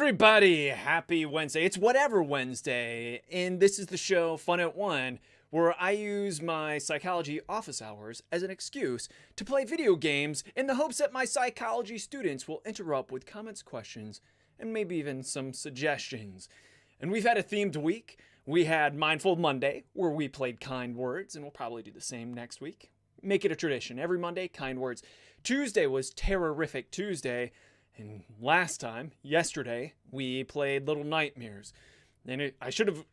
everybody, happy Wednesday. It's Whatever Wednesday, and this is the show Fun at One, where I use my psychology office hours as an excuse to play video games in the hopes that my psychology students will interrupt with comments, questions, and maybe even some suggestions. And we've had a themed week. We had Mindful Monday, where we played kind words, and we'll probably do the same next week. Make it a tradition. Every Monday, kind words. Tuesday was Terrorific Tuesday. And yesterday, we played Little Nightmares. And I should have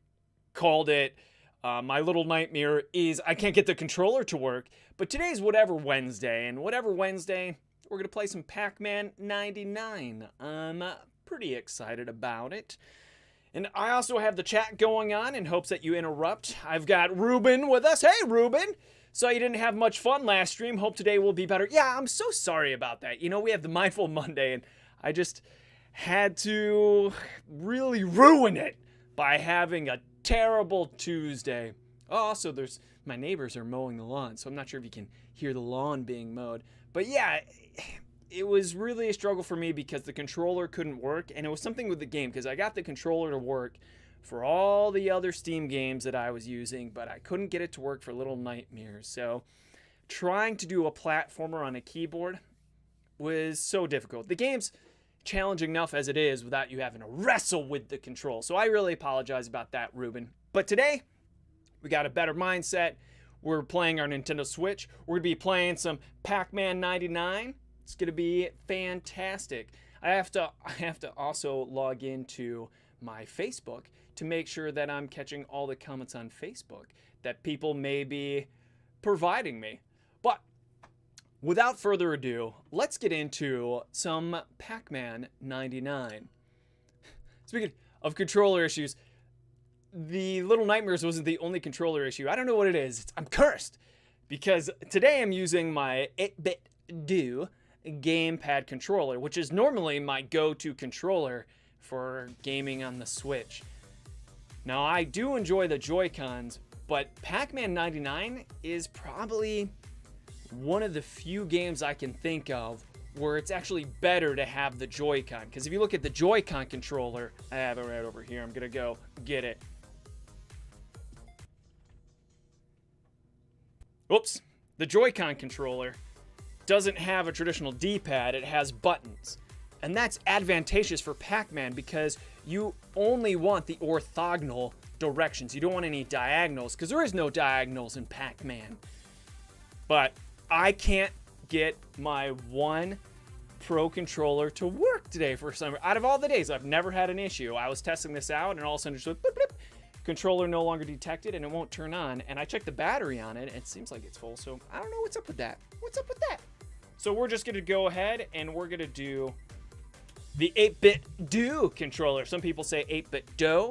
called it, my little nightmare is I can't get the controller to work. But today's Whatever Wednesday. And Whatever Wednesday, we're going to play some Pac-Man 99. I'm pretty excited about it. And I also have the chat going on in hopes that you interrupt. I've got Ruben with us. Hey, Ruben! So you didn't have much fun last stream. Hope today will be better. Yeah, I'm so sorry about that. You know, we have the Mindful Monday, and I just had to really ruin it by having a terrible Tuesday. Also, my neighbors are mowing the lawn, so I'm not sure if you can hear the lawn being mowed. But yeah, it was really a struggle for me because the controller couldn't work, and it was something with the game because I got the controller to work for all the other Steam games that I was using, but I couldn't get it to work for Little Nightmares. So trying to do a platformer on a keyboard was so difficult. The game's challenging enough as it is without you having to wrestle with the control. So I really apologize about that, Ruben. But today, we got a better mindset. We're playing our Nintendo Switch. We're going to be playing some Pac-Man 99. It's going to be fantastic. I have to also log into my Facebook to make sure that I'm catching all the comments on Facebook that people may be providing me. But without further ado, let's get into some Pac-Man 99. Speaking of controller issues, the Little Nightmares wasn't the only controller issue. I don't know what it is. I'm cursed because today I'm using my 8-bit do gamepad controller, which is normally my go-to controller for gaming on the Switch. Now, I do enjoy the Joy-Cons, but Pac-Man 99 is probably one of the few games I can think of where it's actually better to have the Joy-Con. Because if you look at the Joy-Con controller, I have it right over here. I'm going to go get it. Oops. The Joy-Con controller doesn't have a traditional D-pad. It has buttons. And that's advantageous for Pac-Man because you only want the orthogonal directions. You don't want any diagonals because there is no diagonals in Pac-Man. But I can't get my one Pro controller to work today for some reason. Out of all the days, I've never had an issue. I was testing this out and all of a sudden just blip, blip, controller no longer detected and it won't turn on. And I checked the battery on it and it seems like it's full. So I don't know what's up with that. What's up with that? So we're just going to go ahead and we're going to do the 8-bit do controller. Some people say 8-bit do.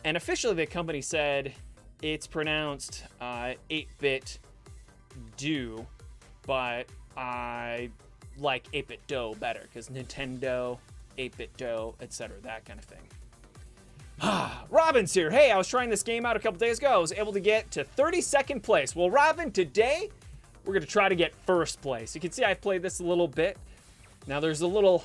And officially the company said it's pronounced 8-bit do. But I like 8-bit do better because Nintendo, 8-bit do, etc. That kind of thing. Robin's here. Hey, I was trying this game out a couple days ago. I was able to get to 32nd place. Well, Robin, today we're going to try to get first place. You can see I've played this a little bit. Now there's a little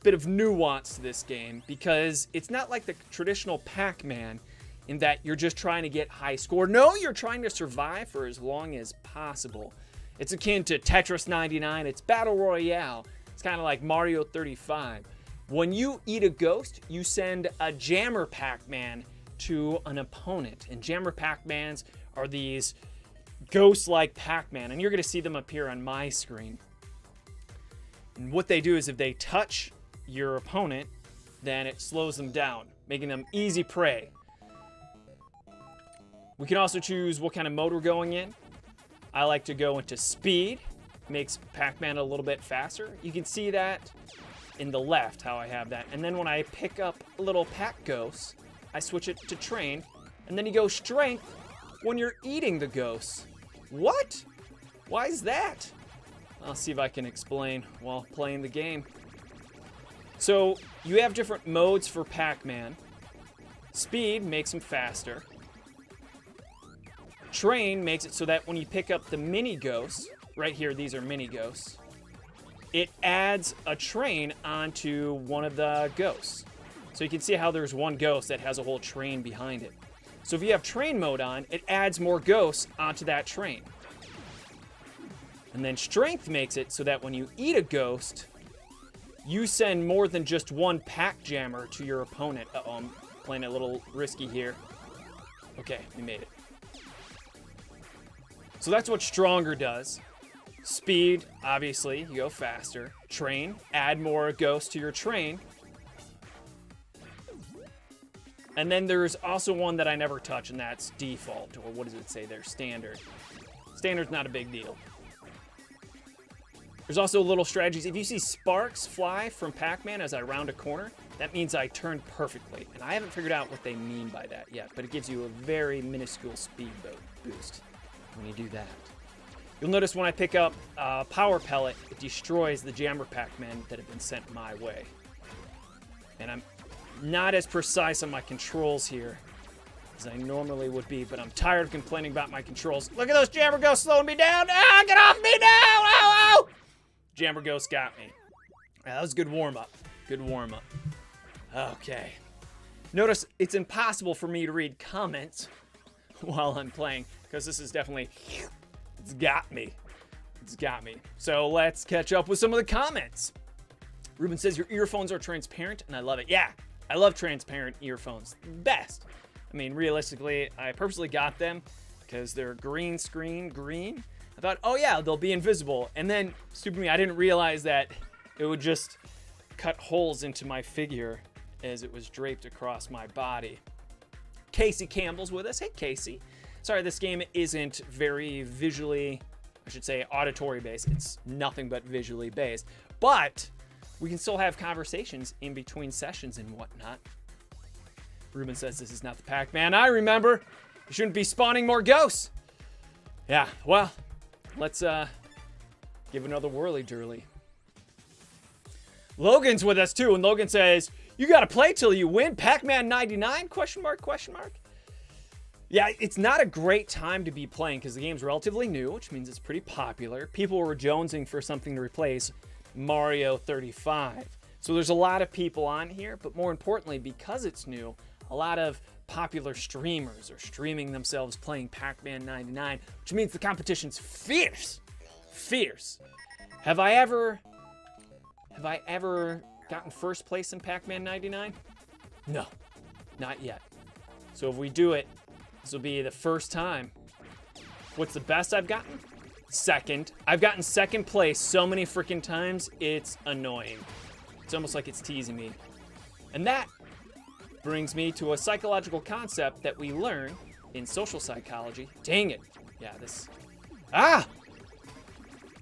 bit of nuance to this game because it's not like the traditional Pac-Man in that you're just trying to get high score. No, you're trying to survive for as long as possible. It's akin to Tetris 99. It's Battle Royale. It's kind of like Mario 35. When you eat a ghost, you send a Jammer Pac-Man to an opponent. And Jammer Pac-Mans are these ghost-like Pac-Man. And you're going to see them appear on my screen. And what they do is if they touch your opponent, then it slows them down, making them easy prey. We can also choose what kind of mode we're going in. I like to go into speed. Makes Pac-Man a little bit faster. You can see that in the left, how I have that. And then when I pick up a little Pac-Ghost, I switch it to train. And then you go strength when you're eating the ghosts. What? Why is that? I'll see if I can explain while playing the game. So, you have different modes for Pac-Man. Speed makes him faster. Train makes it so that when you pick up the mini ghosts, right here, these are mini ghosts, it adds a train onto one of the ghosts. So you can see how there's one ghost that has a whole train behind it. So if you have train mode on, it adds more ghosts onto that train. And then strength makes it so that when you eat a ghost, you send more than just one pack jammer to your opponent. Uh-oh, I'm playing a little risky here. Okay, we made it. So that's what stronger does. Speed, obviously, you go faster. Train, add more ghosts to your train. And then there's also one that I never touch, and that's default, or what does it say there? Standard. Standard's not a big deal. There's also little strategies. If you see sparks fly from Pac-Man as I round a corner, that means I turned perfectly. And I haven't figured out what they mean by that yet, but it gives you a very minuscule speed boost when you do that. You'll notice when I pick up Power Pellet, it destroys the Jammer Pac-Man that have been sent my way. And I'm not as precise on my controls here as I normally would be, but I'm tired of complaining about my controls. Look at those Jammer Ghosts slowing me down. Ah, get off me now! Ow, ow! Jammer Ghost got me. That was a good warm-up. Good warm-up. Okay. Notice it's impossible for me to read comments while I'm playing, because this is definitely... It's got me. It's got me. So let's catch up with some of the comments. Ruben says, your earphones are transparent, and I love it. Yeah, I love transparent earphones. Best. I mean, realistically, I purposely got them because they're green screen green. I thought, oh yeah, they'll be invisible. And then, stupid me, I didn't realize that it would just cut holes into my figure as it was draped across my body. Casey Campbell's with us. Hey, Casey. Sorry, this game isn't very visually, I should say, auditory based. It's nothing but visually based. But we can still have conversations in between sessions and whatnot. Ruben says this is not the Pac-Man I remember. You shouldn't be spawning more ghosts. Yeah, well, let's give another whirly-durly. Logan's with us too, and Logan says, you gotta play till you win. Pac-Man 99? Question mark, question mark. Yeah, it's not a great time to be playing because the game's relatively new, which means it's pretty popular. People were jonesing for something to replace Mario 35. So there's a lot of people on here, but more importantly, because it's new, a lot of popular streamers are streaming themselves playing Pac-Man 99, which means the competition's fierce. Fierce. Have I ever gotten first place in Pac-Man 99? No, not yet. So if we do it, this will be the first time. What's the best I've gotten? Second. I've gotten second place so many freaking times, it's annoying. It's almost like it's teasing me. And that brings me to a psychological concept that we learn in social psychology. Dang it. Yeah, this... Ah!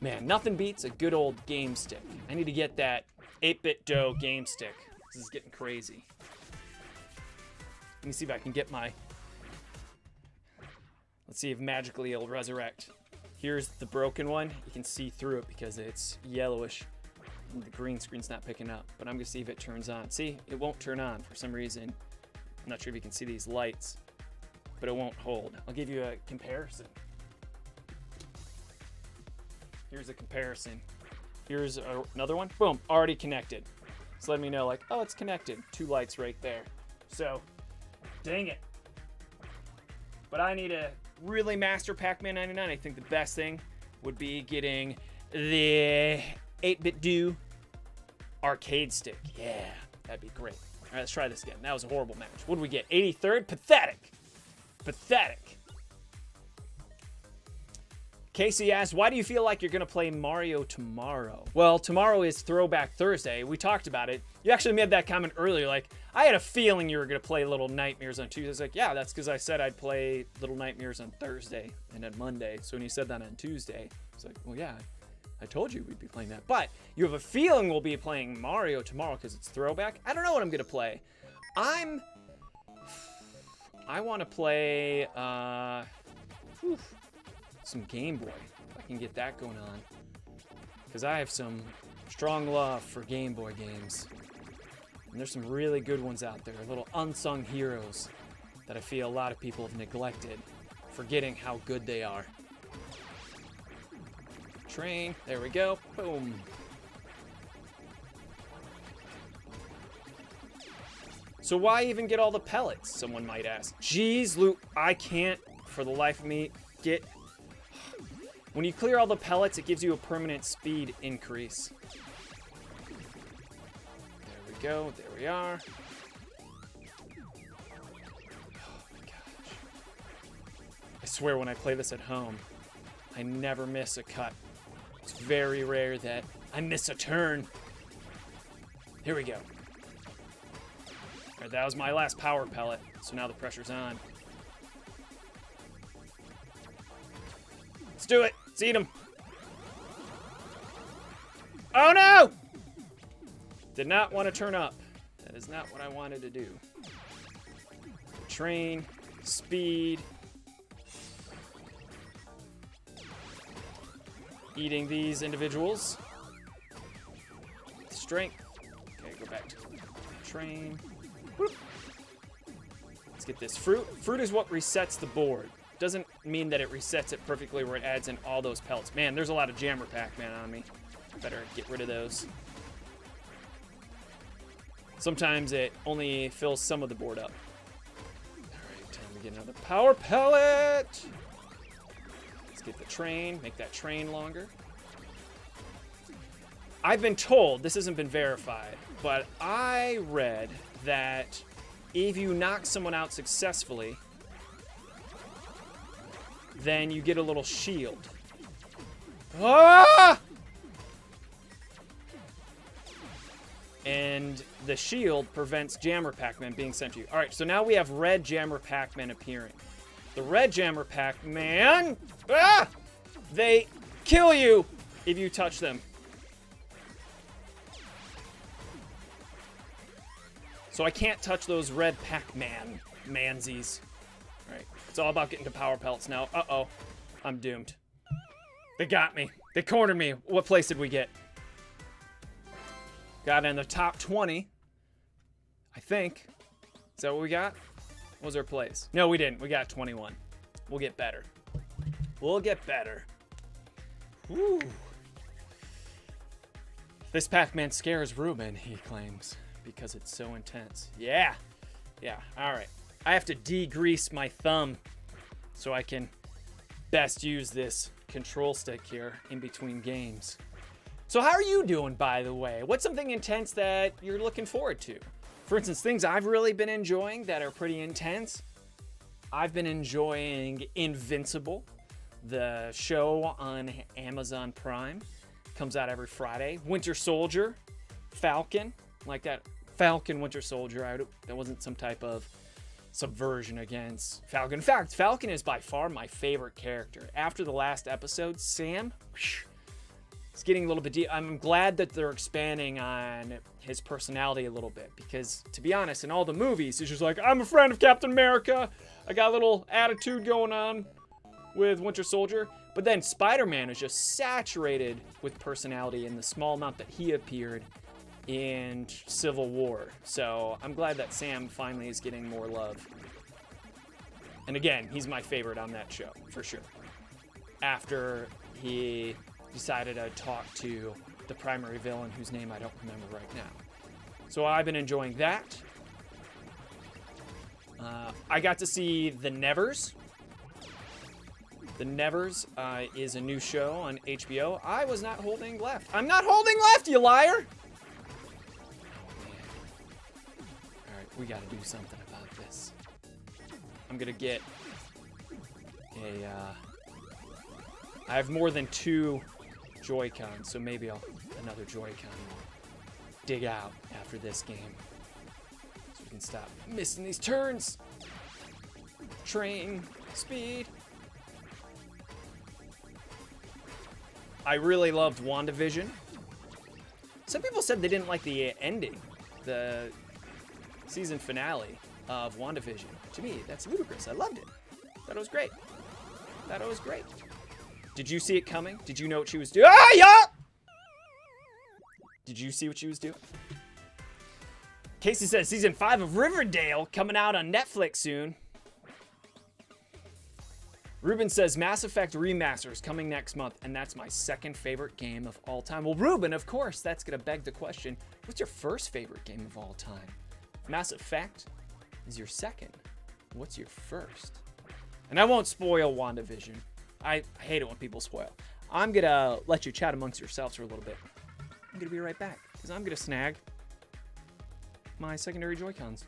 Man, nothing beats a good old game stick. I need to get that 8-bit dough game stick. This is getting crazy. Let me see if I can get my... Let's see if magically it'll resurrect. Here's the broken one. You can see through it because it's yellowish. And the green screen's not picking up. But I'm going to see if it turns on. See, it won't turn on for some reason. I'm not sure if you can see these lights. But it won't hold. I'll give you a comparison. Here's a comparison. Here's another one. Boom, already connected. So let me know, like, oh, it's connected. 2 lights right there. So, dang it. But I need to really master Pac-Man 99. I think the best thing would be getting the 8-bit do arcade stick. Yeah, that'd be great. All right, let's try this again. That was a horrible match. What did we get? 83rd? Pathetic. Pathetic. Casey asks, why do you feel like you're going to play Mario tomorrow? Well, tomorrow is Throwback Thursday. We talked about it. You actually made that comment earlier, like, I had a feeling you were going to play Little Nightmares on Tuesday. I was like, yeah, that's because I said I'd play Little Nightmares on Thursday and on Monday. So when you said that on Tuesday, I was like, well, yeah, I told you we'd be playing that. But you have a feeling we'll be playing Mario tomorrow because it's Throwback. I don't know what I'm going to play. I want to play some Game Boy. If I can get that going on. Because I have some strong love for Game Boy games. And there's some really good ones out there. Little unsung heroes that I feel a lot of people have neglected, forgetting how good they are. Train. There we go. Boom. So why even get all the pellets, someone might ask. Jeez, Luke, I can't, for the life of me, get... When you clear all the pellets, it gives you a permanent speed increase. There we go, there we are. Oh my gosh. I swear when I play this at home, I never miss a cut. It's very rare that I miss a turn. Here we go. All right, that was my last power pellet, so now the pressure's on. Let's do it. Let's eat him. Oh no! Did not want to turn up. That is not what I wanted to do. Train, speed. Eating these individuals. Strength. Okay, go back to train. Whoop. Let's get this fruit. Fruit is what resets the board. Doesn't mean that it resets it perfectly where it adds in all those pellets. Man, there's a lot of Jammer Pac-Man on me. Better get rid of those. Sometimes it only fills some of the board up. Alright, time to get another power pellet. Let's get the train, make that train longer. I've been told, this hasn't been verified, but I read that if you knock someone out successfully, then you get a little shield. Ah! And the shield prevents Jammer Pac-Man being sent to you. All right, so now we have red Jammer Pac-Man appearing. The red Jammer Pac-Man, they kill you if you touch them. So I can't touch those red Pac-Man mansies. All right, it's all about getting to power pellets now. Uh-oh, I'm doomed. They got me. They cornered me. What place did we get? Got in the top 20, I think. Is that what we got? What was our place? No, we didn't. We got 21. We'll get better. We'll get better. Woo. This Pac-Man scares Ruben, he claims, because it's so intense. Yeah. Yeah, all right. I have to degrease my thumb so I can best use this control stick here in between games. So how are you doing, by the way? What's something intense that you're looking forward to? For instance, things I've really been enjoying that are pretty intense. I've been enjoying Invincible, the show on Amazon Prime. Comes out every Friday. Winter Soldier, Falcon, like that Falcon Winter Soldier. That wasn't some type of subversion against Falcon. In fact, Falcon is by far my favorite character. After the last episode, Sam, it's getting a little bit deep. I'm glad that they're expanding on his personality a little bit because, to be honest, in all the movies, it's just like, I'm a friend of Captain America. I got a little attitude going on with Winter Soldier. But then Spider-Man is just saturated with personality in the small amount that he appeared in Civil War. So I'm glad that Sam finally is getting more love. And again, he's my favorite on that show, for sure. After he decided to talk to the primary villain, whose name I don't remember right now. So I've been enjoying that. I got to see The Nevers. The Nevers is a new show on HBO. I was not holding left. I'm not holding left, you liar! Alright, we gotta do something about this. I'm gonna get a, I have more than 2 Joy-Cons, so maybe another Joy-Con will dig out after this game. So we can stop missing these turns. Train, speed. I really loved WandaVision. Some people said they didn't like the ending, the season finale of WandaVision. To me, that's ludicrous. I loved it. Thought it was great. Thought it was great. Did you see it coming? Did you know what she was doing? Ah, yeah! Did you see what she was doing? Casey says season 5 of Riverdale coming out on Netflix soon. Ruben says Mass Effect Remaster is coming next month, and that's my second favorite game of all time. Well, Ruben, of course, that's going to beg the question, what's your first favorite game of all time? Mass Effect is your second. What's your first? And I won't spoil WandaVision. I hate it when people spoil. I'm going to let you chat amongst yourselves for a little bit. I'm going to be right back because I'm going to snag my secondary Joy-Cons.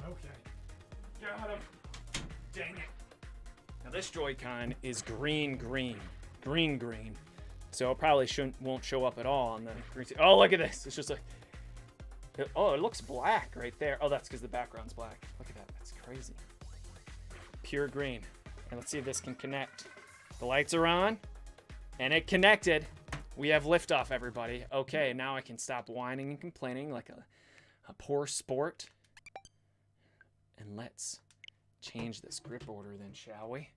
Okay. Got him. Dang it. Now this Joy-Con is green. So it probably won't show up at all on the green. Oh, look at this. It's just like, oh, it looks black right there. Oh, that's because the background's black. Look at that. That's crazy. Pure green. And let's see if this can connect. The lights are on and it connected. We have liftoff, everybody. Okay, now I can stop whining and complaining like a poor sport. And let's change this grip order then, shall we?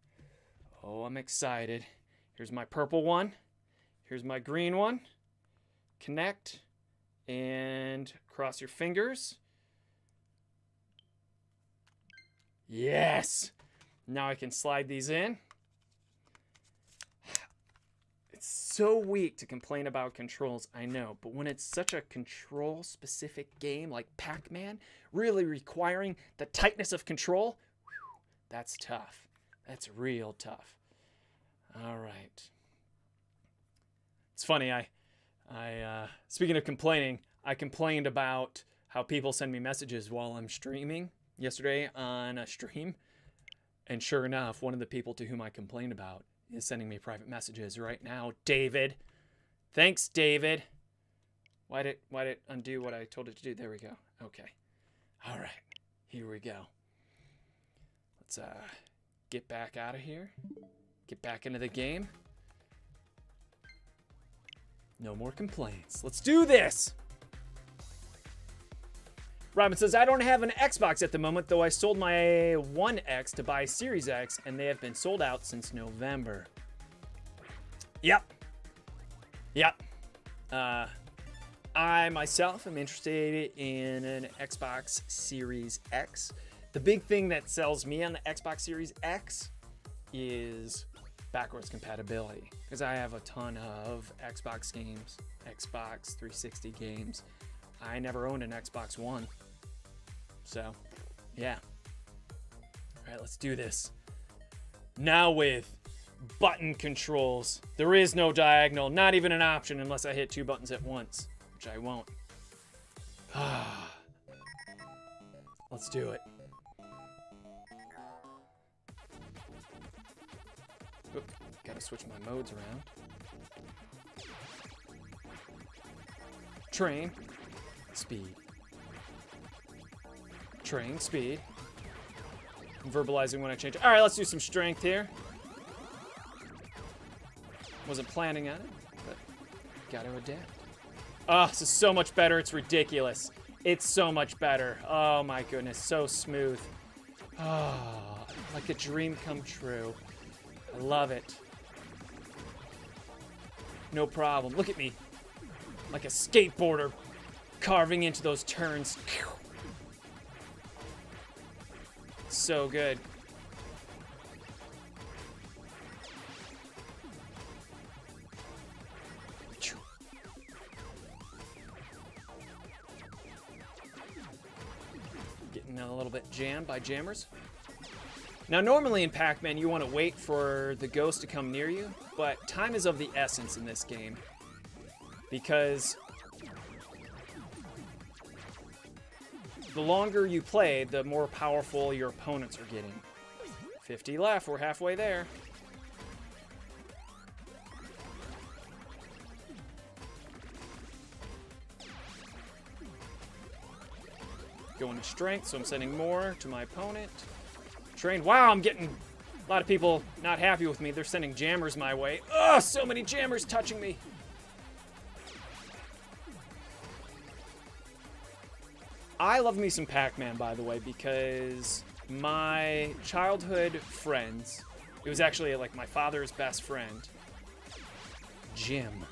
Oh, I'm excited. Here's my purple one. Here's my green one. Connect and cross your fingers. Yes! Now I can slide these in. It's so weak to complain about controls, I know, but when it's such a control-specific game like Pac-Man, really requiring the tightness of control, whew, that's tough. That's real tough. All right. It's funny, I speaking of complaining, I complained about how people send me messages while I'm streaming yesterday on a stream, and sure enough, one of the people to whom I complained about is sending me private messages right now. David. Thanks, David. Why'd it undo what I told it to do? There we go. Okay. All right. Here we go. Let's get back out of here. Get back into the game. No more complaints. Let's do this! Robin says, I don't have an Xbox at the moment, though I sold my One X to buy Series X, and they have been sold out since November. Yep. I myself am interested in an Xbox Series X. The big thing that sells me on the Xbox Series X is backwards compatibility, because I have a ton of Xbox games, Xbox 360 games. I never owned an Xbox One. So, yeah. All right, let's do this. Now with button controls. There is no diagonal, not even an option unless I hit 2 buttons at once, which I won't. Let's do it. Oop, gotta switch my modes around. Train, speed. Train, speed. I'm verbalizing when I change. All right, let's do some strength here. Wasn't planning on it, but gotta adapt. Oh, this is so much better. It's ridiculous. It's so much better. Oh my goodness, so smooth. Oh, like a dream come true. I love it. No problem. Look at me. Like a skateboarder carving into those turns. So good. Getting a little bit jammed by jammers. Now, normally in Pac-Man, you want to wait for the ghost to come near you, but time is of the essence in this game. Because the longer you play, the more powerful your opponents are getting. 50 left, we're halfway there. Going to strength, so I'm sending more to my opponent. Train, wow, I'm getting a lot of people not happy with me. They're sending jammers my way. Ugh, so many jammers touching me. I love me some Pac-Man, by the way, because my childhood friends, it was actually like my father's best friend, Jim.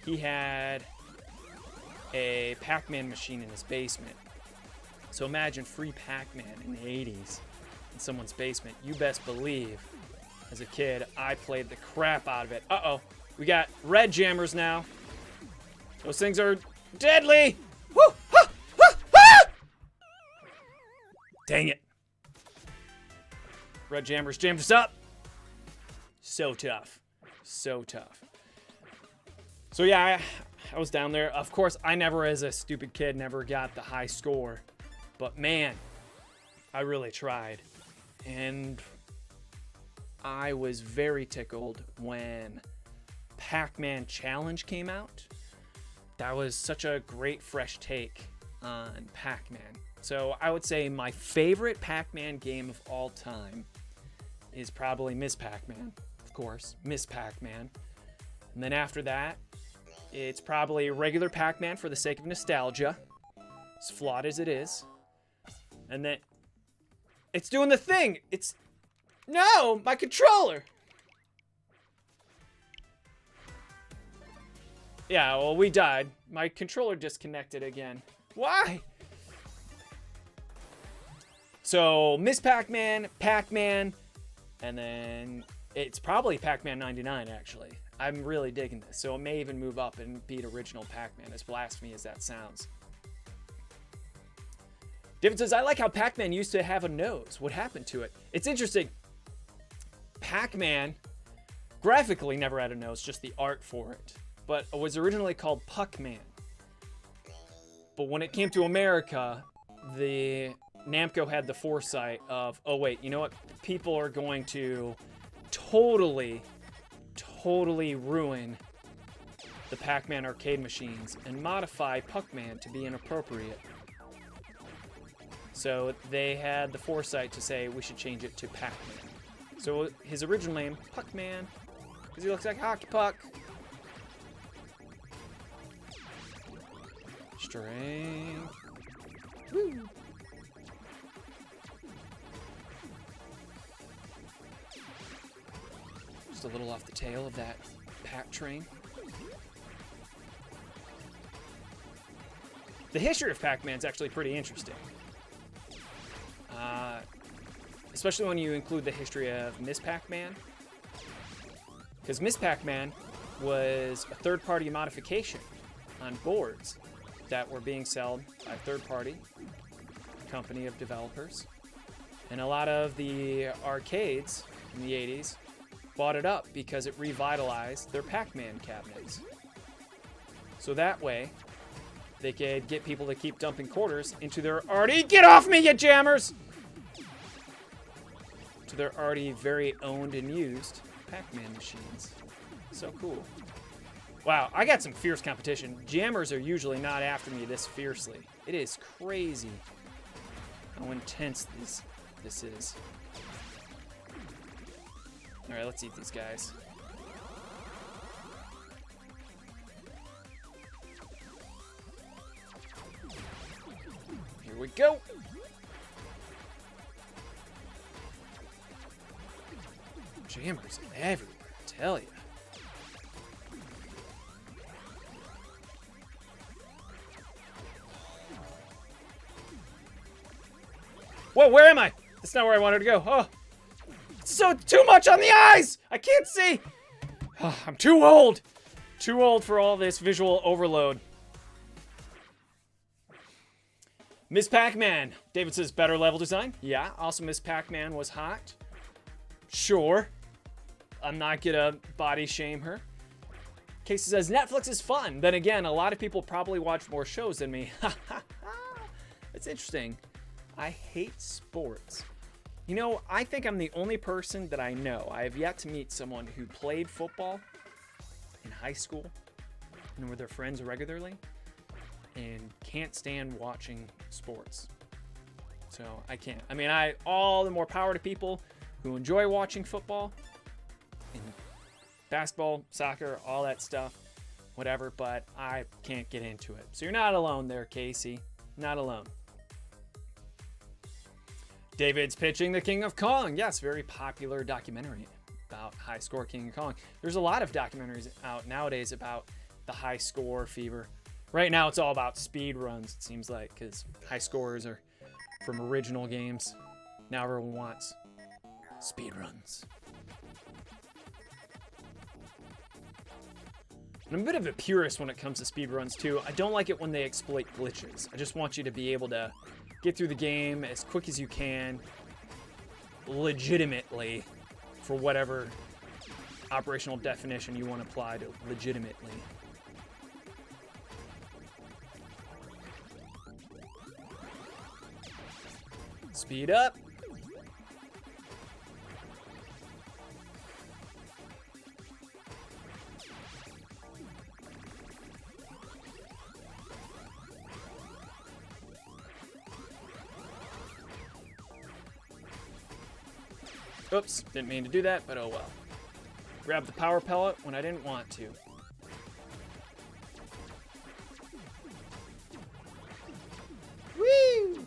he had a Pac-Man machine in his basement. So imagine free Pac-Man in the 80s in someone's basement. You best believe, as a kid, I played the crap out of it. Uh-oh, we got red jammers now. Those things are deadly. Woo! Ha! Ha! Ha! Dang it. Red jammers jammed us up. So tough. So tough. So yeah, I was down there. Of course, I never, as a stupid kid, never got the high score. But man, I really tried. And I was very tickled when Pac-Man Challenge came out. That was such a great fresh take on Pac-Man. So I would say my favorite Pac-Man game of all time is probably Miss Pac-Man. Of course, Miss Pac-Man. And then after that, it's probably regular Pac-Man for the sake of nostalgia, as flawed as it is. And then it's doing the thing. No, my controller. Yeah, well, we died. My controller disconnected again. Why? So, Miss Pac-Man, Pac-Man, and then it's probably Pac-Man 99, actually. I'm really digging this. So it may even move up and beat original Pac-Man, as blasphemy as that sounds. David says, I like how Pac-Man used to have a nose. What happened to it? It's interesting. Pac-Man graphically never had a nose, just the art for it. But it was originally called Puck-Man. But when it came to America, the Namco had the foresight of, oh wait, you know what? People are going to totally ruin the Pac-Man arcade machines and modify Puck-Man to be inappropriate. So they had the foresight to say we should change it to Pac-Man. So his original name, Puck-Man, because he looks like a hockey puck. Strength. Woo. Just a little off the tail of that Pac train. The history of Pac-Man is actually pretty interesting. Especially when you include the history of Miss Pac-Man. Because Miss Pac-Man was a third-party modification on boards that were being sold by a third-party company of developers. And a lot of the arcades in the 80s bought it up because it revitalized their Pac-Man cabinets. So that way, they could get people to keep dumping quarters into their already... Get off me, you jammers! To their already very owned and used Pac-Man machines. So cool. Wow, I got some fierce competition. Jammers are usually not after me this fiercely. It is crazy how intense this is. Alright, let's eat these guys. Here we go. Jammers everywhere, I tell ya. Whoa, where am I? That's not where I wanted to go. Oh, it's so too much on the eyes. I can't see. Oh, I'm too old. Too old for all this visual overload. Miss Pac-Man. David says better level design. Yeah, also Miss Pac-Man was hot. Sure. I'm not gonna body shame her. Casey says Netflix is fun. Then again, a lot of people probably watch more shows than me. It's interesting. I hate sports. You know, I think I'm the only person that I know. I have yet to meet someone who played football in high school and were their friends regularly and can't stand watching sports. So I can't. I mean, all the more power to people who enjoy watching football and basketball, soccer, all that stuff, whatever, but I can't get into it. So you're not alone there, Casey. Not alone. David's pitching The King of Kong. Yes, very popular documentary about high score King of Kong. There's a lot of documentaries out nowadays about the high score fever. Right now, it's all about speed runs, it seems like, because high scores are from original games. Now everyone wants speed runs. And I'm a bit of a purist when it comes to speed runs, too. I don't like it when they exploit glitches. I just want you to be able to get through the game as quick as you can, legitimately, for whatever operational definition you want to apply to legitimately. Speed up. Oops, didn't mean to do that, but oh well. Grab the power pellet when I didn't want to. Woo!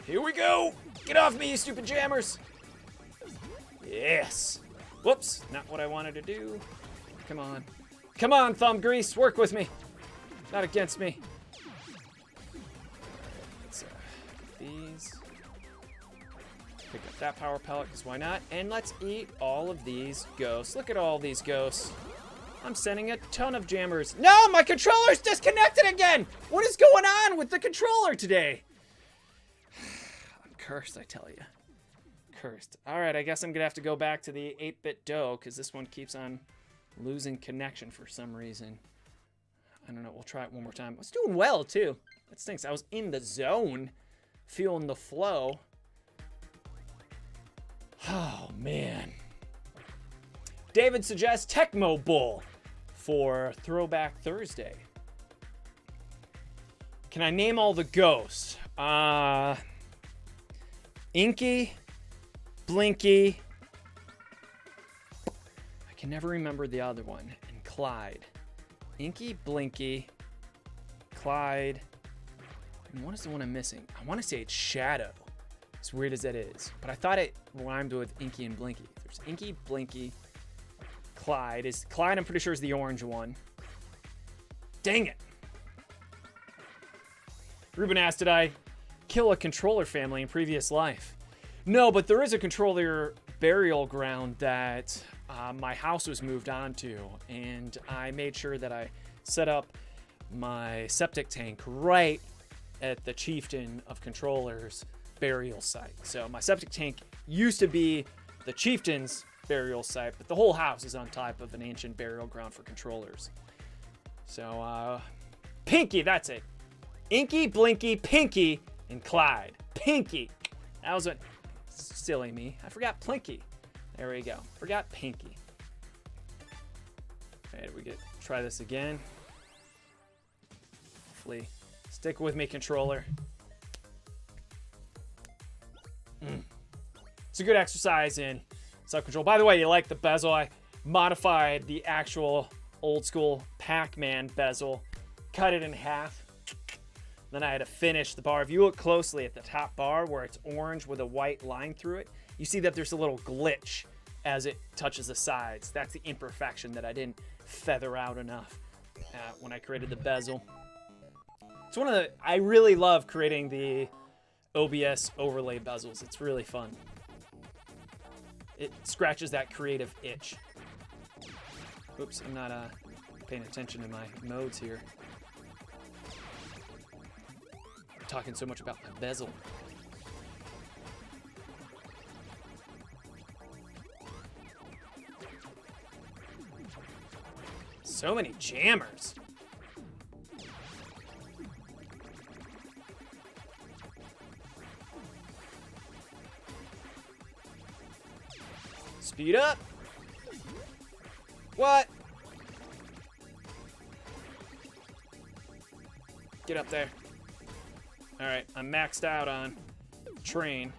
Here we go! Get off me, you stupid jammers! Yes! Whoops, not what I wanted to do. Come on. Come on, thumb grease, work with me. Not against me. Let's these. Pick up that power pellet, because why not? And let's eat all of these ghosts. Look at all these ghosts. I'm sending a ton of jammers. No, my controller's disconnected again! What is going on with the controller today? I'm cursed, I tell you. Cursed. Alright, I guess I'm gonna have to go back to the 8-bit dough, because this one keeps on losing connection for some reason. I don't know, we'll try it one more time. I was doing well, too. That stinks. I was in the zone, feeling the flow. Oh, man. David suggests Tecmo Bowl for Throwback Thursday. Can I name all the ghosts? Inky, Blinky. I can never remember the other one. And Clyde. Inky, Blinky, Clyde, and what is the one I'm missing? I want to say it's Shadow, as weird as that is. But I thought it rhymed with Inky and Blinky. There's Inky, Blinky, Clyde. Clyde, I'm pretty sure, is the orange one. Dang it. Ruben asked, did I kill a controller family in previous life? No, but there is a controller burial ground that my house was moved on to, and I made sure that I set up my septic tank right at the chieftain of controllers burial site. So my septic tank used to be the chieftain's burial site, but the whole house is on top of an ancient burial ground for controllers. So Pinky, that's it. Inky, Blinky, Pinky, and Clyde. Pinky. That was what silly me. I forgot Plinky. There we go. Forgot Pinky. Alright, we get try this again. Hopefully, stick with me, controller. It's a good exercise in self-control. By the way, you like the bezel? I modified the actual old school Pac-Man bezel, cut it in half. Then I had to finish the bar. If you look closely at the top bar where it's orange with a white line through it, you see that there's a little glitch as it touches the sides. That's the imperfection that I didn't feather out enough when I created the bezel. It's one of the, I really love creating the OBS overlay bezels. It's really fun. It scratches that creative itch. Oops, I'm not paying attention to my modes here. I'm talking so much about my bezel. So many jammers. Speed up. What? Get up there. All right, I'm maxed out on train.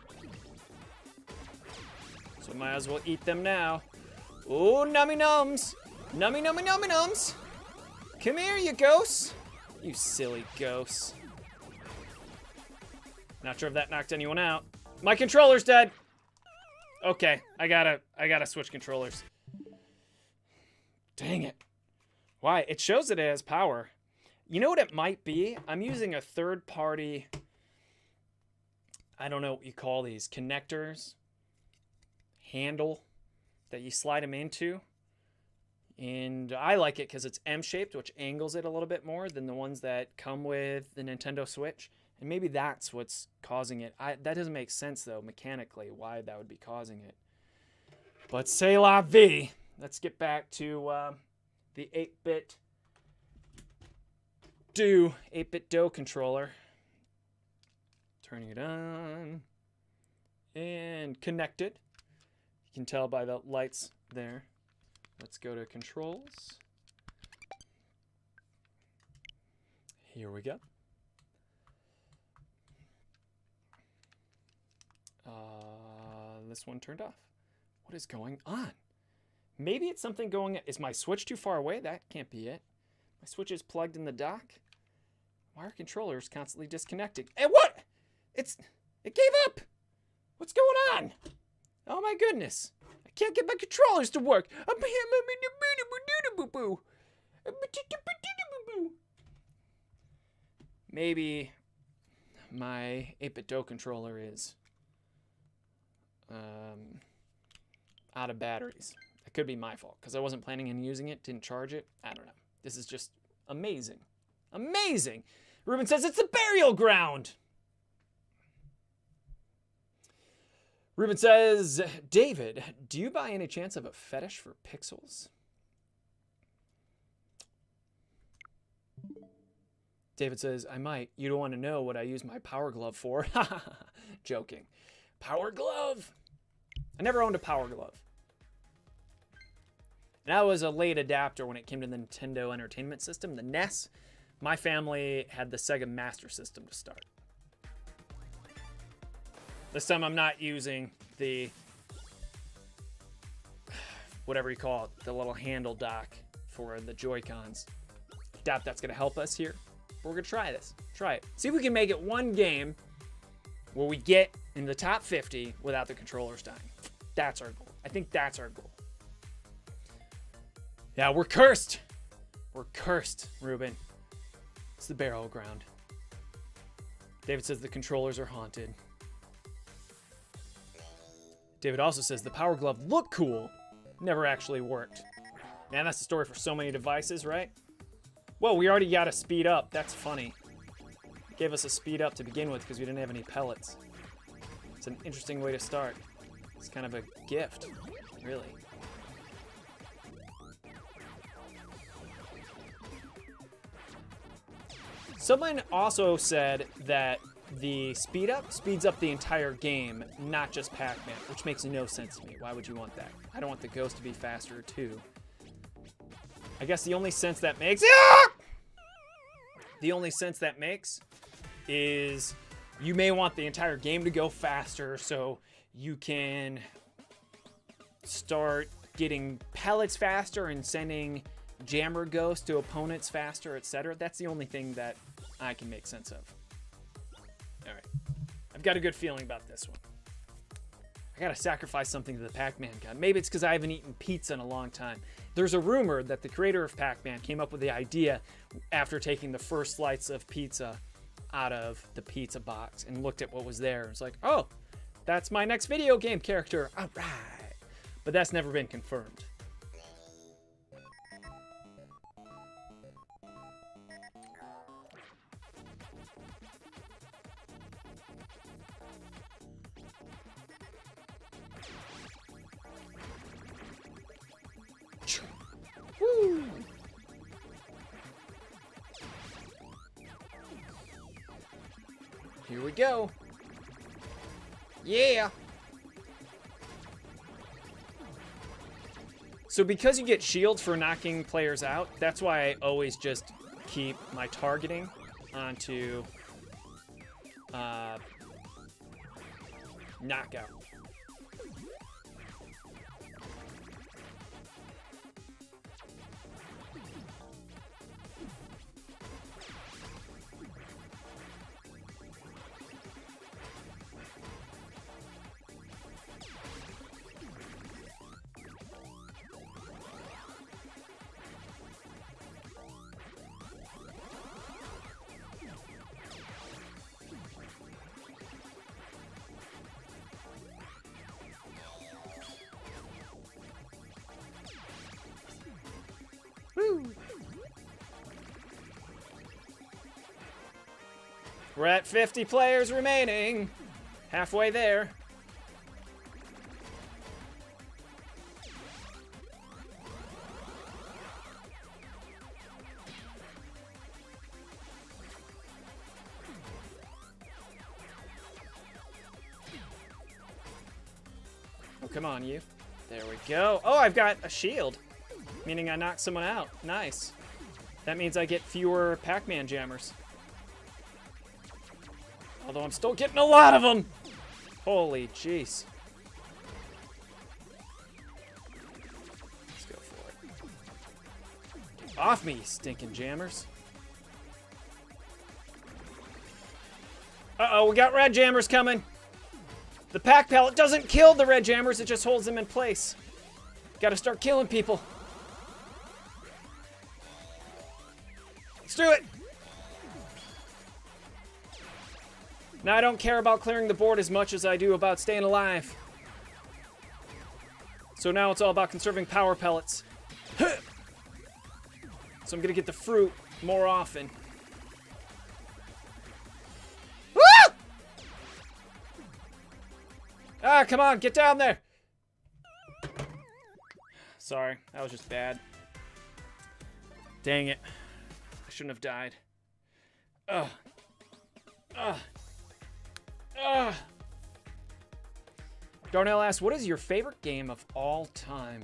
So might as well eat them now. Oh, nummy nums. Nummy, nummy, nummy nums. Come here, you ghosts. You silly ghosts. Not sure if that knocked anyone out. My controller's dead. Okay, I gotta switch controllers. Dang it. Why? It shows that it has power. You know what it might be? I'm using a third-party, I don't know what you call these, connectors, handle that you slide them into. And I like it because it's M-shaped, which angles it a little bit more than the ones that come with the Nintendo Switch. And maybe that's what's causing it. That doesn't make sense, though, mechanically, why that would be causing it. But c'est la vie. Let's get back to the 8-bit Do controller. Turning it on. And connected. You can tell by the lights there. Let's go to controls. Here we go. This one turned off. What is going on? Maybe it's something going... Is my Switch too far away? That can't be it. My Switch is plugged in the dock. Why are controllers constantly disconnecting? And what? It gave up. What's going on? Oh my goodness. I can't get my controllers to work. Maybe my 8-bit Do controller is out of batteries. It could be my fault because I wasn't planning on using it, didn't charge it. I don't know. This is just amazing. Amazing. Ruben says it's the burial ground. Ruben says, David, do you by any chance have a fetish for pixels? David says, I might. You don't want to know what I use my Power Glove for. Joking. Power Glove. I never owned a Power Glove. And I was a late adapter when it came to the Nintendo Entertainment System, the NES. My family had the Sega Master System to start. This time I'm not using the, whatever you call it, the little handle dock for the Joy-Cons. I doubt that's going to help us here. But we're going to try this. Try it. See if we can make it one game where we get in the top 50 without the controllers dying. That's our goal. I think that's our goal. Yeah, we're cursed. We're cursed, Ruben. It's the burial ground. David says the controllers are haunted. David also says the Power Glove looked cool. Never actually worked. Man, that's the story for so many devices, right? Whoa, we already got a speed up. That's funny. Gave us a speed up to begin with because we didn't have any pellets. It's an interesting way to start. It's kind of a gift, really. Someone also said that the speed up speeds up the entire game, not just Pac-Man, which makes no sense to me. Why would you want that? I don't want the ghost to be faster too. I guess the only sense that makes is you may want the entire game to go faster so you can start getting pellets faster and sending jammer ghosts to opponents faster, etc. That's the only thing that I can make sense of. All right. I've got a good feeling about this one. I gotta sacrifice something to the Pac-Man god. Maybe it's because I haven't eaten pizza in a long time. There's a rumor that the creator of Pac-Man came up with the idea after taking the first slice of pizza out of the pizza box and looked at what was there. It's like, oh, that's my next video game character. All right. But that's never been confirmed. Woo. Here we go. Yeah. So because you get shields for knocking players out, that's why I always just keep my targeting onto knockout. We're at 50 players remaining. Halfway there. Oh, come on, you. There we go. Oh, I've got a shield, meaning I knocked someone out. Nice. That means I get fewer Pac-Man jammers. Although I'm still getting a lot of them. Holy jeez. Let's go for it. Get off me, you stinking jammers. Uh-oh, we got red jammers coming. The Pac Pellet doesn't kill the red jammers, it just holds them in place. Gotta start killing people. Let's do it. Now I don't care about clearing the board as much as I do about staying alive. So now it's all about conserving Power Pellets. So I'm gonna get the fruit more often. Woo! Ah, come on, get down there. Sorry, that was just bad. Dang it. I shouldn't have died. Ugh. Ugh. Ugh. Darnell asks, what is your favorite game of all time?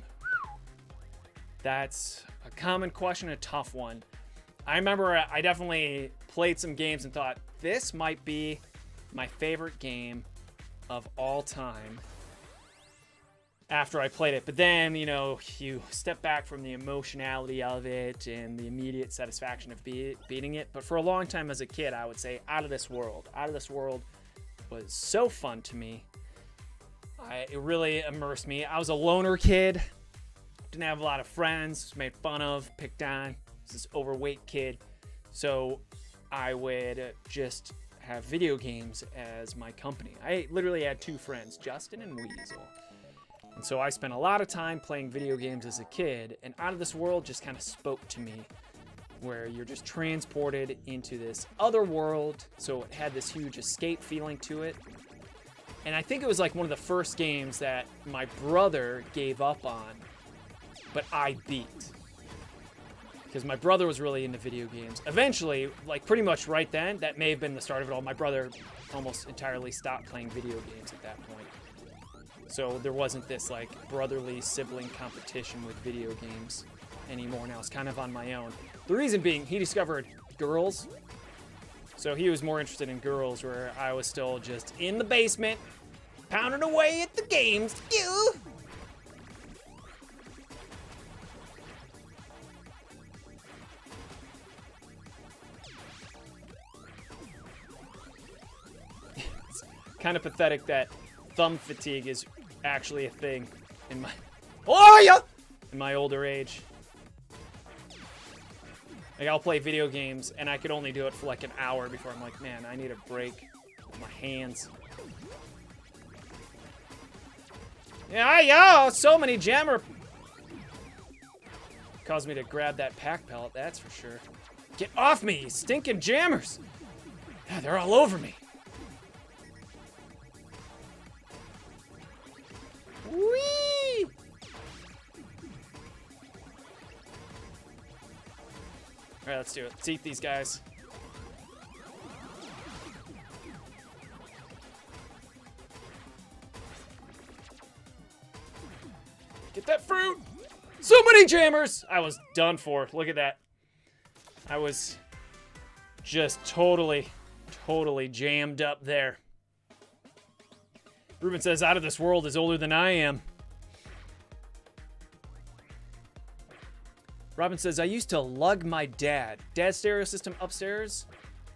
That's a common question, a tough one. I remember I definitely played some games and thought, this might be my favorite game of all time after I played it. But then, you know, you step back from the emotionality of it and the immediate satisfaction of beating it. But for a long time as a kid, I would say Out of This World. Out of This World was so fun to me. It really immersed me. I was a loner kid. Didn't have a lot of friends. Was made fun of, picked on. Was this overweight kid. So I would just have video games as my company. I literally had two friends, Justin and Weasel. And so I spent a lot of time playing video games as a kid, and Out of This World just kind of spoke to me, where you're just transported into this other world. So it had this huge escape feeling to it. And I think it was like one of the first games that my brother gave up on, but I beat. Because my brother was really into video games. Eventually, like pretty much right then, that may have been the start of it all. My brother almost entirely stopped playing video games at that point. So there wasn't this like brotherly sibling competition with video games anymore. Now it's kind of on my own. The reason being, he discovered girls. So he was more interested in girls, where I was still just in the basement, pounding away at the games. Ew. It's kind of pathetic that thumb fatigue is actually a thing in my older age. Like, I'll play video games, and I could only do it for like an hour before I'm like, man, I need a break with my hands. Yeah, so many jammer. Caused me to grab that Pac pellet, that's for sure. Get off me, you stinking jammers! Yeah, they're all over me. Whee! Alright, let's do it. Let's eat these guys. Get that fruit! So many jammers! I was done for. Look at that. I was just totally jammed up there. Ruben says, Out of This World is older than I am. Robin says, I used to lug my dad's stereo system upstairs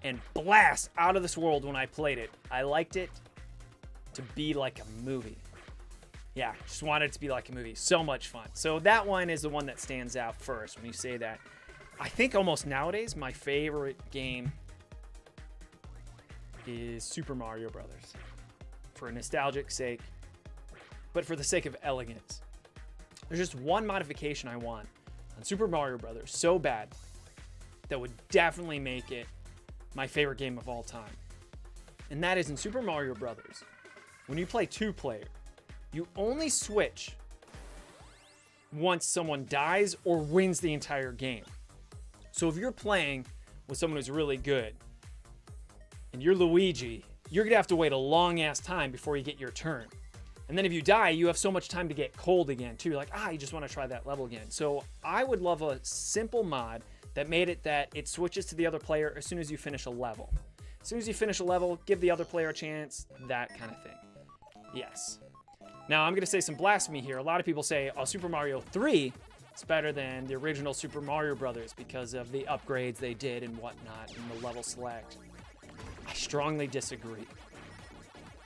and blast Out of This World when I played it. I liked it to be like a movie. Yeah, just wanted it to be like a movie. So much fun. So that one is the one that stands out first when you say that. I think almost nowadays my favorite game is Super Mario Brothers. For a nostalgic sake, but for the sake of elegance. There's just one modification I want on Super Mario Brothers so bad that would definitely make it my favorite game of all time. and that is in Super Mario Brothers. When you play 2-player, you only switch once someone dies or wins the entire game. So if you're playing with someone who's really good, and you're Luigi, you're gonna have to wait a long ass time before you get your turn. And then if you die, you have so much time to get cold again too. You're like, you just want to try that level again. So I would love a simple mod that made it that it switches to the other player as soon as you finish a level. As soon as you finish a level, give the other player a chance, that kind of thing. Yes. Now I'm gonna say some blasphemy here. A lot of people say, Super Mario 3 is better than the original Super Mario Brothers because of the upgrades they did and whatnot and the level select. I strongly disagree.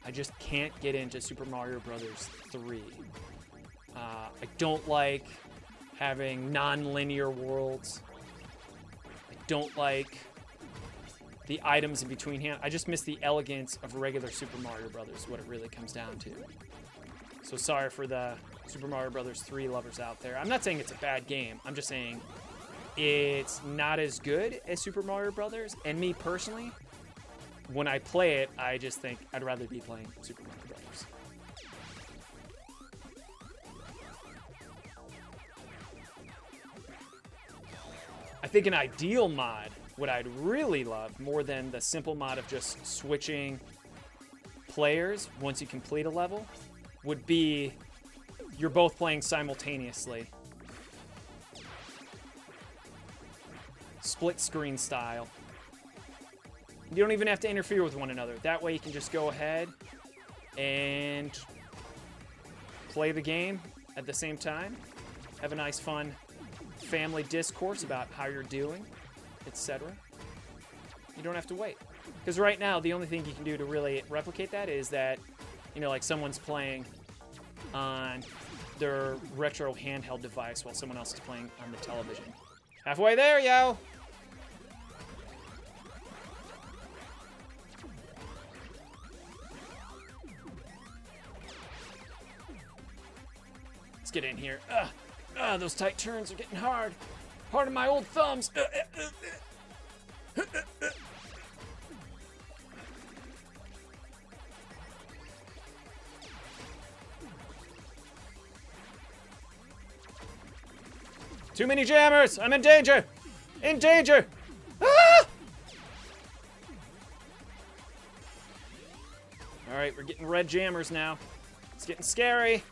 I just can't get into Super Mario Brothers 3. I don't like having non-linear worlds. I don't like the items in between hand. I just miss the elegance of regular Super Mario Brothers, what it really comes down to. So sorry for the Super Mario Brothers 3 lovers out there. I'm not saying it's a bad game. I'm just saying it's not as good as Super Mario Brothers. And me personally, when I play it, I just think I'd rather be playing Super Mario Brothers. I think an ideal mod, what I'd really love, more than the simple mod of just switching players once you complete a level, would be you're both playing simultaneously. Split screen style. You don't even have to interfere with one another. That way you can just go ahead and play the game at the same time. Have a nice, fun family discourse about how you're doing, etc. You don't have to wait. Because right now, the only thing you can do to really replicate that is that, like someone's playing on their retro handheld device while someone else is playing on the television. Halfway there, yo! Let's get in here. Those tight turns are getting hard. Pardon my old thumbs. Too many jammers! I'm in danger! In danger! Ah! Alright, we're getting red jammers now. It's getting scary.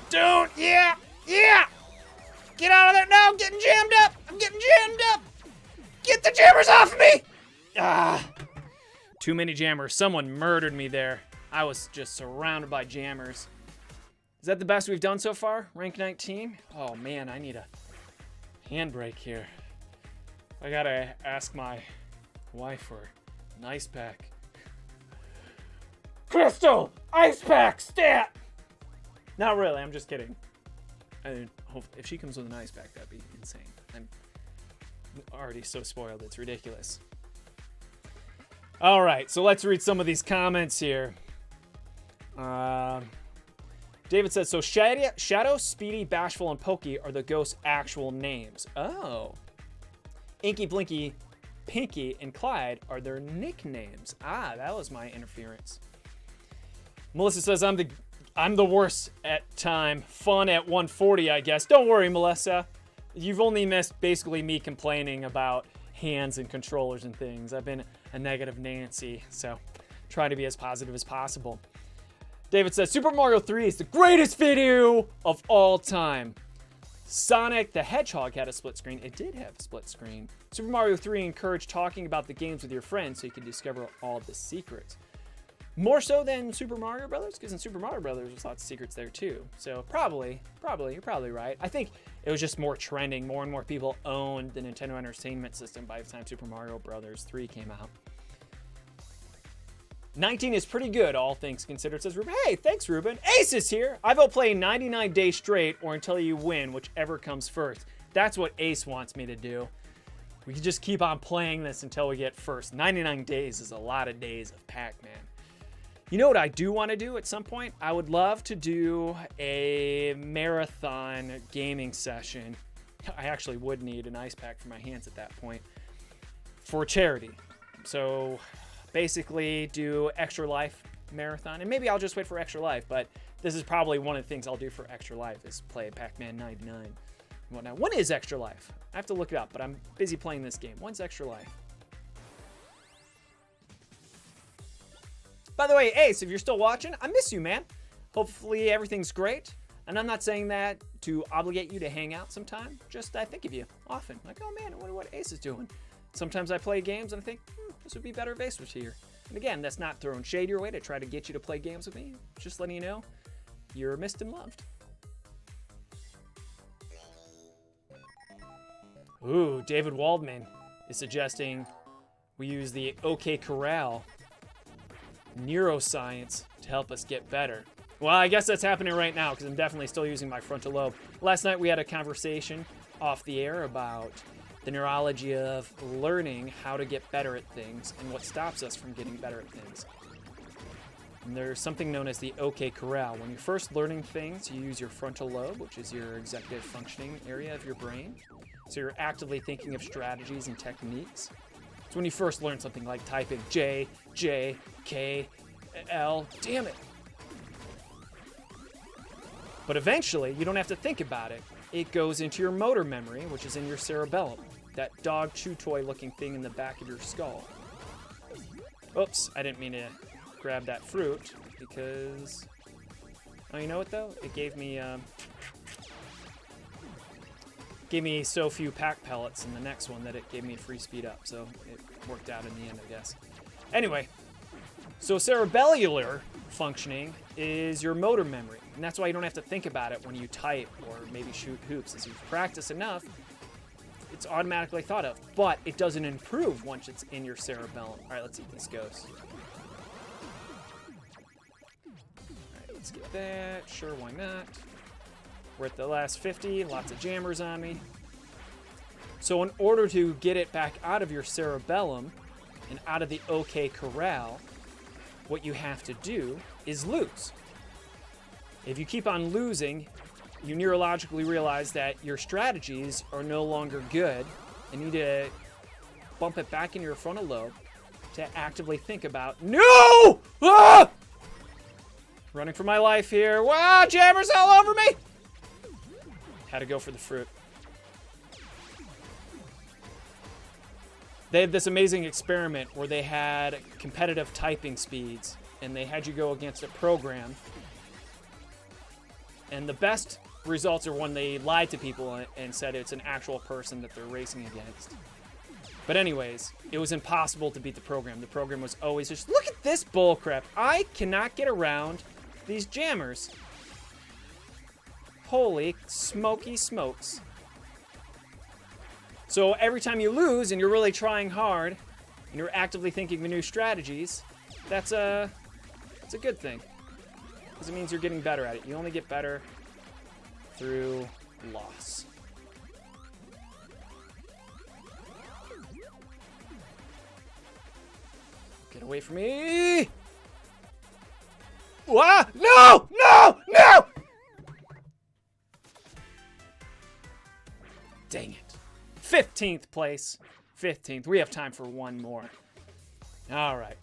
Don't! Yeah! Get out of there! No! I'm getting jammed up! I'm getting jammed up! Get the jammers off of me! Too many jammers. Someone murdered me there. I was just surrounded by jammers. Is that the best we've done so far? Rank 19? Oh man, I need a handbrake here. I gotta ask my wife for an ice pack. Crystal! Ice pack! Stat! Not really, I'm just kidding. If she comes with an ice pack, that'd be insane. I'm already so spoiled, it's ridiculous. All right, so let's read some of these comments here. David says, so Shadow, Speedy, Bashful, and Pokey are the Ghost's actual names. Oh. Inky, Blinky, Pinky, and Clyde are their nicknames. That was my interference. Melissa says, I'm the worst at time. Fun at 140, I guess. Don't worry, Melissa. You've only missed basically me complaining about hands and controllers and things. I've been a negative Nancy, so try to be as positive as possible. David says, Super Mario 3 is the greatest video of all time. Sonic the Hedgehog had a split screen. It did have a split screen. Super Mario 3 encouraged talking about the games with your friends so you could discover all the secrets. More so than Super Mario Brothers, because in Super Mario Brothers, there's lots of secrets there too. So probably, you're probably right. I think it was just more trending. More and more people owned the Nintendo Entertainment System by the time Super Mario Brothers 3 came out. 19 is pretty good, all things considered, says Ruben. Hey, thanks, Ruben. Ace is here. I vote play 99 days straight or until you win, whichever comes first. That's what Ace wants me to do. We can just keep on playing this until we get first. 99 days is a lot of days of Pac-Man. You know what I do want to do at some point? I would love to do a marathon gaming session. I actually would need an ice pack for my hands at that point for charity. So basically do Extra Life marathon, and maybe I'll just wait for Extra Life, but this is probably one of the things I'll do for Extra Life is play Pac-Man 99 and whatnot. When is Extra Life? I have to look it up, but I'm busy playing this game. When's Extra Life? By the way, Ace, if you're still watching, I miss you, man. Hopefully everything's great. And I'm not saying that to obligate you to hang out sometime. Just I think of you often. Like, oh man, I wonder what Ace is doing. Sometimes I play games and I think, this would be better if Ace was here. And again, that's not throwing shade your way to try to get you to play games with me. Just letting you know you're missed and loved. Ooh, David Waldman is suggesting we use the OK Corral neuroscience to help us get better. Well, I guess that's happening right now because I'm definitely still using my frontal lobe. Last night we had a conversation off the air about the neurology of learning how to get better at things and what stops us from getting better at things. And there's something known as the OK Corral. When you're first learning things, you use your frontal lobe, which is your executive functioning area of your brain. So you're actively thinking of strategies and techniques. So when you first learn something like typing J, J, K, L, damn it. But eventually, you don't have to think about it. It goes into your motor memory, which is in your cerebellum, that dog chew toy looking thing in the back of your skull. Oops, I didn't mean to grab that fruit because, oh, you know what though? It gave me so few Pac Pellets in the next one that it gave me free speed up, so it worked out in the end, I guess. Anyway, so cerebellular functioning is your motor memory, and that's why you don't have to think about it when you type or maybe shoot hoops. As you practice enough, it's automatically thought of, but it doesn't improve once it's in your cerebellum. All right, let's see if this goes. All right, let's get that. Sure, why not? We're at the last 50, lots of jammers on me. So in order to get it back out of your cerebellum and out of the OK Corral, what you have to do is lose. If you keep on losing, you neurologically realize that your strategies are no longer good and you need to bump it back into your frontal lobe to actively think about, no! Ah! Running for my life here. Wow, jammers all over me! Had to go for the fruit. They had this amazing experiment where they had competitive typing speeds and they had you go against a program. And the best results are when they lied to people and said it's an actual person that they're racing against. But anyways, it was impossible to beat the program. The program was always just, look at this bullcrap. I cannot get around these jammers. Holy smoky smokes. So every time you lose and you're really trying hard and you're actively thinking of new strategies, that's a good thing. Because it means you're getting better at it. You only get better through loss. Get away from me! Ah! No! No! No! Dang it. 15th place. 15th. We have time for one more. All right.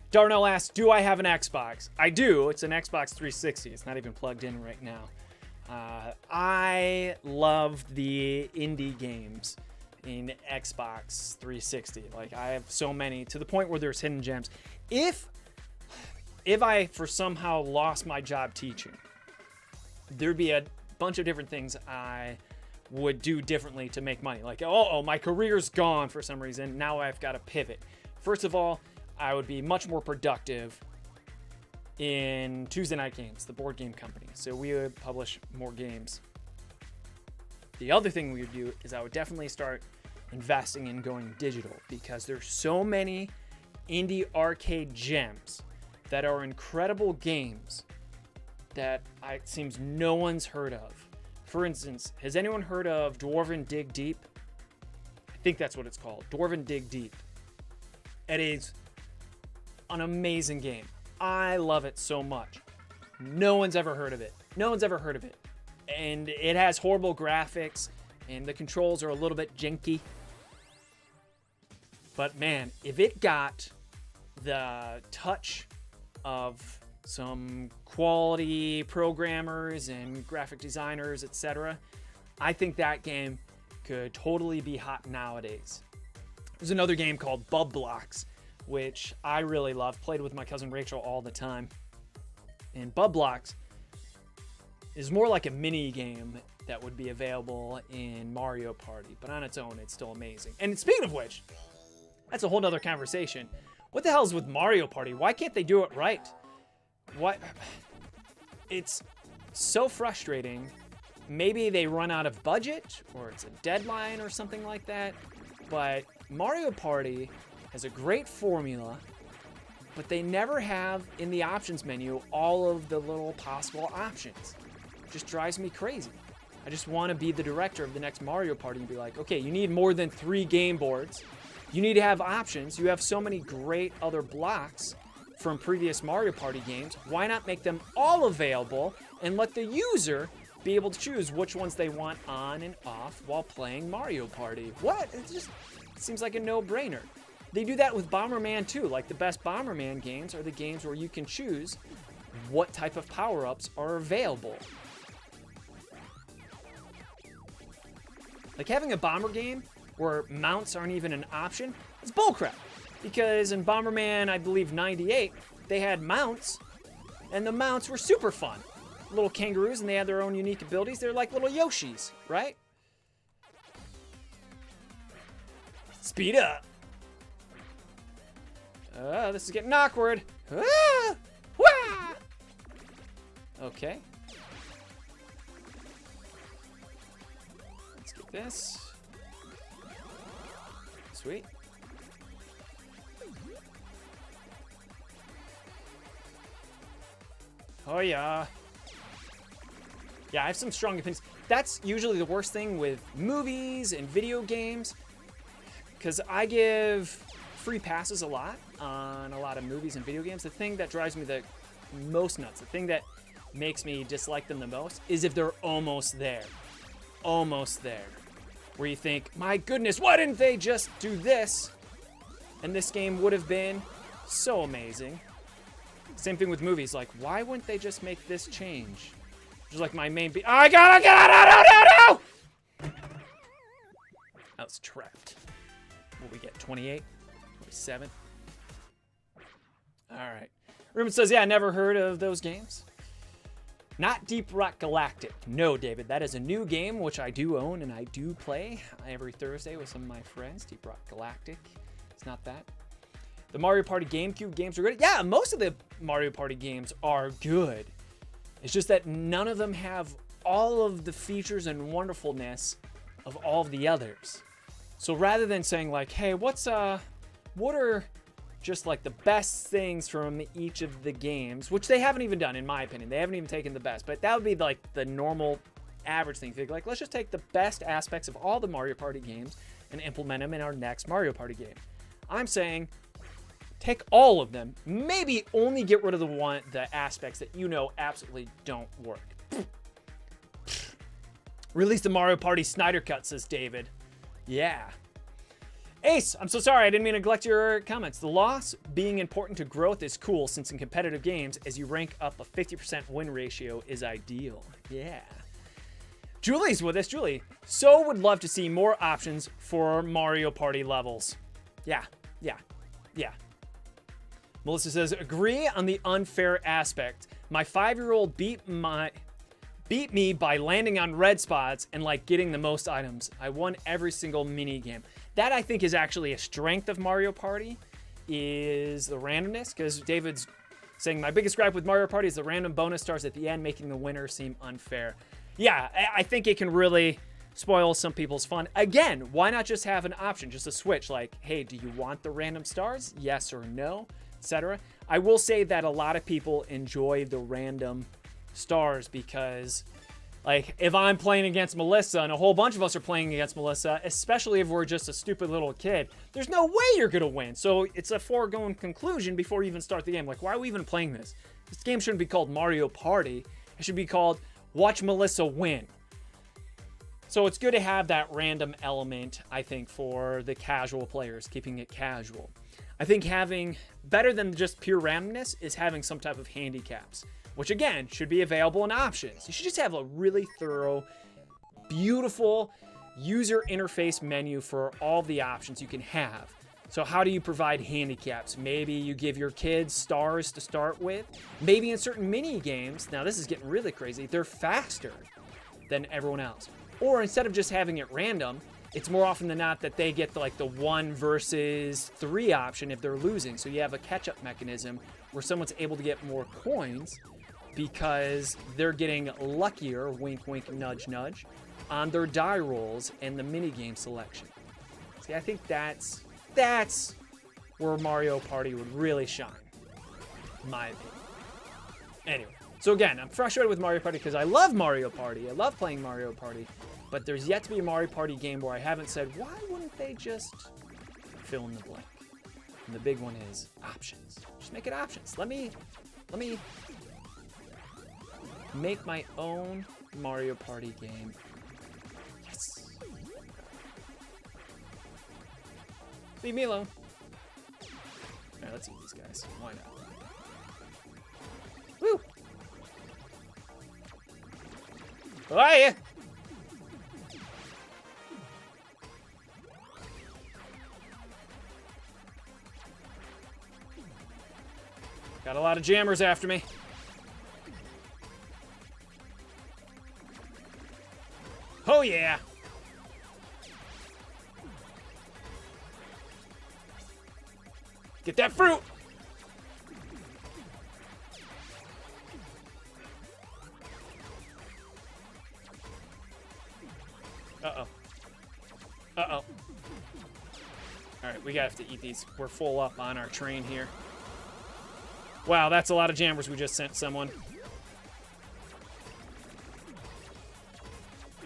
Darnell asks, do I have an Xbox? I do. It's an Xbox 360. It's not even plugged in right now. I love the indie games in Xbox 360. Like, I have so many, to the point where there's hidden gems. If I, for somehow, lost my job teaching, there'd be a bunch of different things I would do differently to make money. Like, oh, my career's gone for some reason. Now I've got to pivot. First of all, I would be much more productive in Tuesday Night Games, the board game company. So we would publish more games. The other thing we would do is I would definitely start investing in going digital, because there's so many indie arcade gems that are incredible games that it seems no one's heard of. For instance, has anyone heard of Dwarven Dig Deep? I think that's what it's called, Dwarven Dig Deep. It is an amazing game. I love it so much. No one's ever heard of it. And it has horrible graphics, and the controls are a little bit janky. But man, if it got the touch of some quality programmers and graphic designers, etc., I think that game could totally be hot nowadays. There's another game called Bub Blocks, which I really love. Played with my cousin Rachel all the time. And Bub Blocks is more like a mini game that would be available in Mario Party, but on its own, it's still amazing. And speaking of which, that's a whole nother conversation. What the hell is with Mario Party? Why can't they do it right? What? It's so frustrating. Maybe they run out of budget, or it's a deadline or something like that. But Mario Party has a great formula, but they never have in the options menu all of the little possible options. It just drives me crazy. I just want to be the director of the next Mario Party and be like, okay, you need more than 3 game boards. You need to have options. You have so many great other blocks from previous Mario Party games. Why not make them all available and let the user be able to choose which ones they want on and off while playing Mario Party? What? It just seems like a no-brainer. They do that with Bomberman too. Like, the best Bomberman games are the games where you can choose what type of power-ups are available. Like, having a Bomber game where mounts aren't even an option, it's bullcrap. Because in Bomberman, I believe 98, they had mounts, and the mounts were super fun. Little kangaroos, and they had their own unique abilities. They're like little Yoshis, right? Speed up. This is getting awkward. Ah! Wah! Okay. Let's get this. Sweet. Oh yeah. Yeah, I have some strong opinions. That's usually the worst thing with movies and video games, because I give free passes a lot on a lot of movies and video games. The thing that drives me the most nuts, the thing that makes me dislike them the most, is if they're almost there. Almost there. Where you think, my goodness, why didn't they just do this? And this game would have been so amazing. Same thing with movies. Like, why wouldn't they just make this change? Just like my main beat. Oh, I got it! No! I was trapped. What we get? 28? 27? Alright. Ruben says, yeah, I never heard of those games. Not Deep Rock Galactic. No, David. That is a new game, which I do own and I do play every Thursday with some of my friends. Deep Rock Galactic. It's not that. The Mario Party GameCube games are good. Yeah, most of the Mario Party games are good. It's just that none of them have all of the features and wonderfulness of all of the others. So rather than saying like, hey, what are just like the best things from each of the games, which they haven't even done, in my opinion. They haven't even taken the best, but that would be like the normal average thing. Like, let's just take the best aspects of all the Mario Party games and implement them in our next Mario Party game. I'm saying, take all of them, maybe only get rid of the aspects that you know absolutely don't work. Release the Mario Party Snyder Cut, says David. Yeah. Ace, I'm so sorry, I didn't mean to neglect your comments. The loss being important to growth is cool, since in competitive games, as you rank up, a 50% win ratio is ideal. Yeah. Julie's with us. Julie, so would love to see more options for Mario Party levels. Yeah. Melissa says, agree on the unfair aspect. My 5-year-old beat me by landing on red spots and like getting the most items. I won every single mini game. That, I think, is actually a strength of Mario Party, is the randomness, because David's saying my biggest gripe with Mario Party is the random bonus stars at the end, making the winner seem unfair. Yeah, I think it can really spoil some people's fun. Again, why not just have an option, just a switch, like, hey, do you want the random stars? Yes or no, etc. I will say that a lot of people enjoy the random stars because Like, if I'm playing against Melissa and a whole bunch of us are playing against Melissa, especially if we're just a stupid little kid, there's no way you're going to win. So it's a foregone conclusion before you even start the game. Like, why are we even playing this? This game shouldn't be called Mario Party. It should be called Watch Melissa Win. So it's good to have that random element, I think, for the casual players, keeping it casual. I think having, better than just pure randomness, is having some type of handicaps, which again, should be available in options. You should just have a really thorough, beautiful user interface menu for all the options you can have. So how do you provide handicaps? Maybe you give your kids stars to start with. Maybe in certain mini games, now this is getting really crazy, they're faster than everyone else. Or instead of just having it random, it's more often than not that they get the 1 versus 3 option if they're losing. So you have a catch-up mechanism where someone's able to get more coins because they're getting luckier, wink, wink, nudge, nudge, on their die rolls and the minigame selection. See, I think that's where Mario Party would really shine, in my opinion. Anyway, so again, I'm frustrated with Mario Party because I love Mario Party. I love playing Mario Party, but there's yet to be a Mario Party game where I haven't said, why wouldn't they just fill in the blank? And the big one is options. Just make it options. Let me make my own Mario Party game. Yes. Leave me alone. Alright, let's eat these guys. Why not? Woo! How are you? Got a lot of jammers after me. Oh yeah! Get that fruit! Uh-oh. Uh-oh. Alright, we gotta have to eat these. We're full up on our train here. Wow, that's a lot of jammers we just sent someone.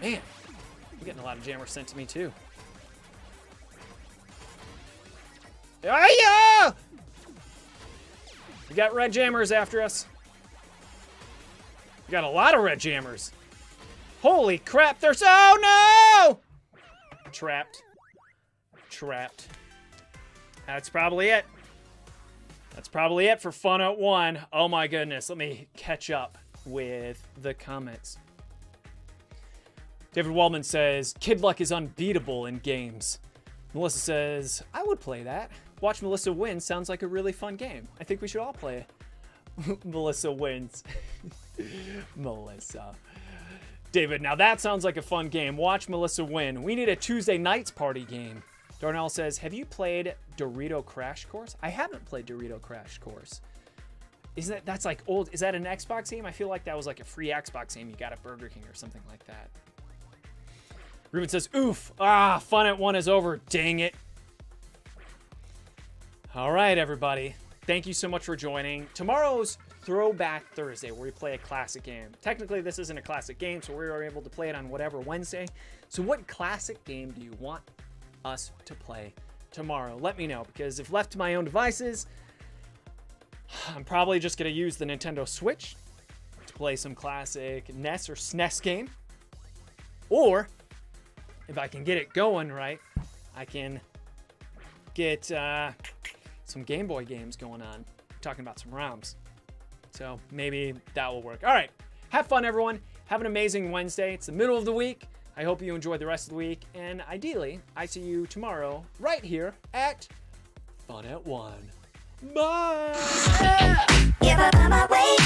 Man, I'm getting a lot of jammers sent to me too. Hiya! We got red jammers after us. We got a lot of red jammers. Holy crap, they're so... Oh no! Trapped. Trapped. That's probably it. That's probably it for Fun at 1. Oh my goodness, let me catch up with the comments. David Waldman says, Kid Luck is unbeatable in games. Melissa says, I would play that. Watch Melissa Win sounds like a really fun game. I think we should all play it. Melissa wins. Melissa. David, now that sounds like a fun game. Watch Melissa Win. We need a Tuesday nights party game. Darnell says, have you played Dorito Crash Course? I haven't played Dorito Crash Course. That's like old, is that an Xbox game? I feel like that was like a free Xbox game you got at Burger King or something like that. Ruben says, oof, Fun at 1 is over, dang it. All right, everybody. Thank you so much for joining. Tomorrow's Throwback Thursday, where we play a classic game. Technically, this isn't a classic game, so we are able to play it on whatever Wednesday. So what classic game do you want us to play tomorrow? Let me know, because if left to my own devices, I'm probably just going to use the Nintendo Switch to play some classic NES or SNES game. Or, if I can get it going right, I can get some Game Boy games going on. I'm talking about some ROMs. So maybe that will work. All right. Have fun, everyone. Have an amazing Wednesday. It's the middle of the week. I hope you enjoy the rest of the week. And ideally, I see you tomorrow right here at Fun at 1. Bye! If I find my way